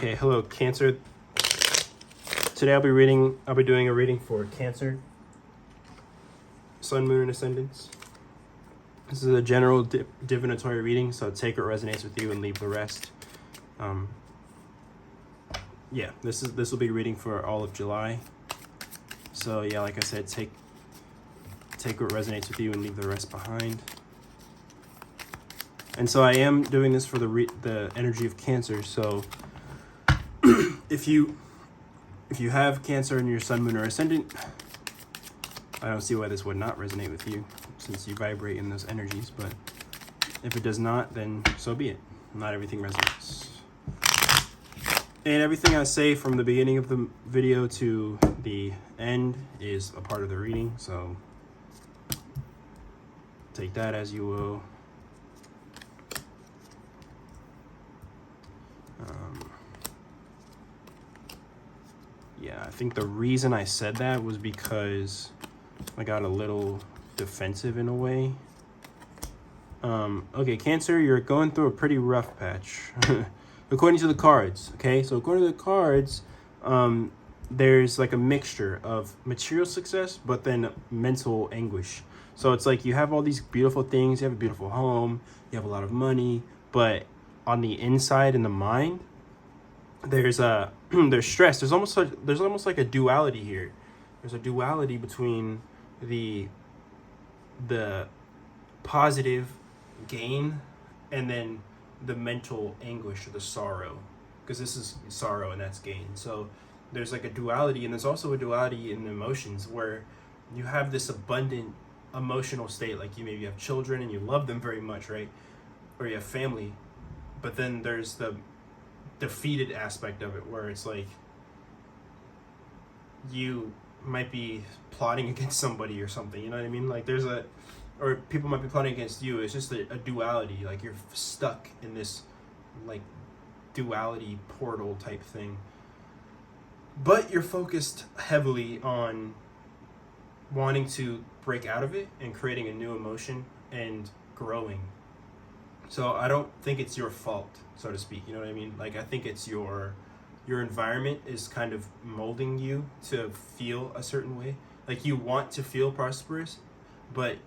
Okay, hello Cancer. Today I'll be doing a reading for Cancer, Sun, Moon, and Ascendants. This is a general divinatory reading, so take what resonates with you and leave the rest. Yeah, this will be a reading for all of July. So yeah, like I said, take what resonates with you and leave the rest behind. And so I am doing this for the energy of Cancer. So if you have Cancer in your Sun, Moon, or Ascendant, I don't see why this would not resonate with you, since you vibrate in those energies. But if it does not, then so be it. Not everything resonates. And everything I say from the beginning of the video to the end is a part of the reading, so take that as you will. Yeah, I think the reason I said that was because I got a little defensive in a way. Okay, Cancer, you're going through a pretty rough patch. According to the cards, okay? So according to the cards, there's like a mixture of material success, but then mental anguish. So it's like you have all these beautiful things, you have a beautiful home, you have a lot of money, but on the inside, in the mind, there's there's stress. There's almost like a duality here. There's a duality between the positive gain and then the mental anguish or the sorrow, because this is sorrow and that's gain. So there's like a duality, and there's also a duality in the emotions where you have this abundant emotional state, like you maybe have children and you love them very much, right? Or you have family, but then there's the defeated aspect of it where it's like you might be plotting against somebody or something, you know what I mean? Like or people might be plotting against you. It's just a duality, like you're stuck in this like duality portal type thing, but you're focused heavily on wanting to break out of it and creating a new emotion and growing. So I don't think it's your fault, so to speak, you know what I mean? Like I think it's your environment is kind of molding you to feel a certain way. Like you want to feel prosperous, but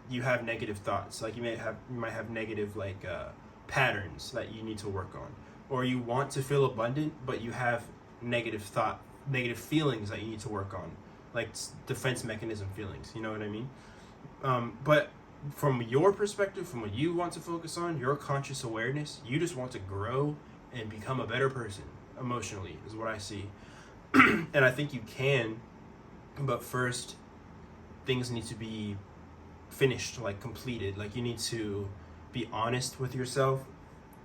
you have negative thoughts. Like you might have negative patterns that you need to work on. Or you want to feel abundant, but you have negative feelings that you need to work on, like defense mechanism feelings, you know what I mean? But from your perspective, from what you want to focus on, your conscious awareness, you just want to grow and become a better person emotionally, is what I see. And I think you can, but first things need to be finished, like completed. Like you need to be honest with yourself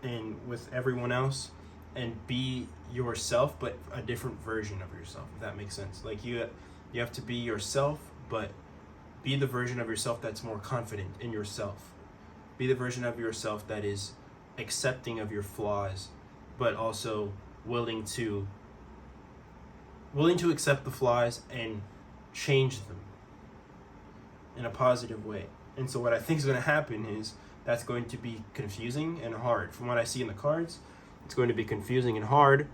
and with everyone else and be yourself, but a different version of yourself, if that makes sense. Like you have to be yourself, but be the version of yourself that's more confident in yourself. Be the version of yourself that is accepting of your flaws, but also willing to accept the flaws and change them in a positive way. And so what I think is going to happen is that's going to be confusing and hard. From what I see in the cards, it's going to be confusing and hard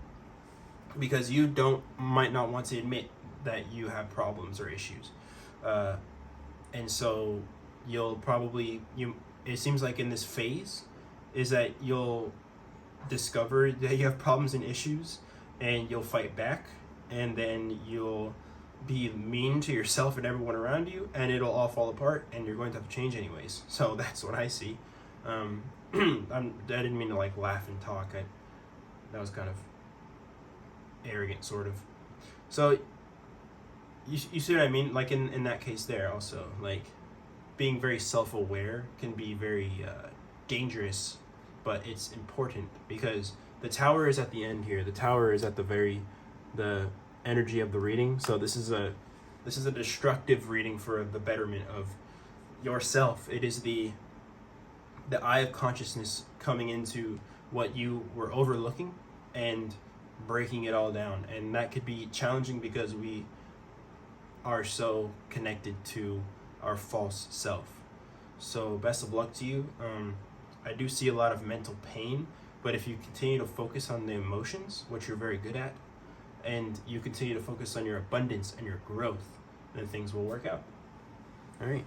because you might not want to admit that you have problems or issues. And so it seems like in this phase is that you'll discover that you have problems and issues and you'll fight back, and then you'll be mean to yourself and everyone around you, and it'll all fall apart and you're going to have to change anyways. So that's what I see. I didn't mean to like laugh and talk. That was kind of arrogant, sort of. So you see what I mean? Like in that case there also, like being very self-aware can be very dangerous, but it's important because the tower is at the end here. The tower is at the energy of the reading. So this is a destructive reading for the betterment of yourself. It is the eye of consciousness coming into what you were overlooking and breaking it all down. And that could be challenging because we are so connected to our false self. So best of luck to you. I do see a lot of mental pain, But if you continue to focus on the emotions, which you're very good at, and you continue to focus on your abundance and your growth, then things will work out. All right.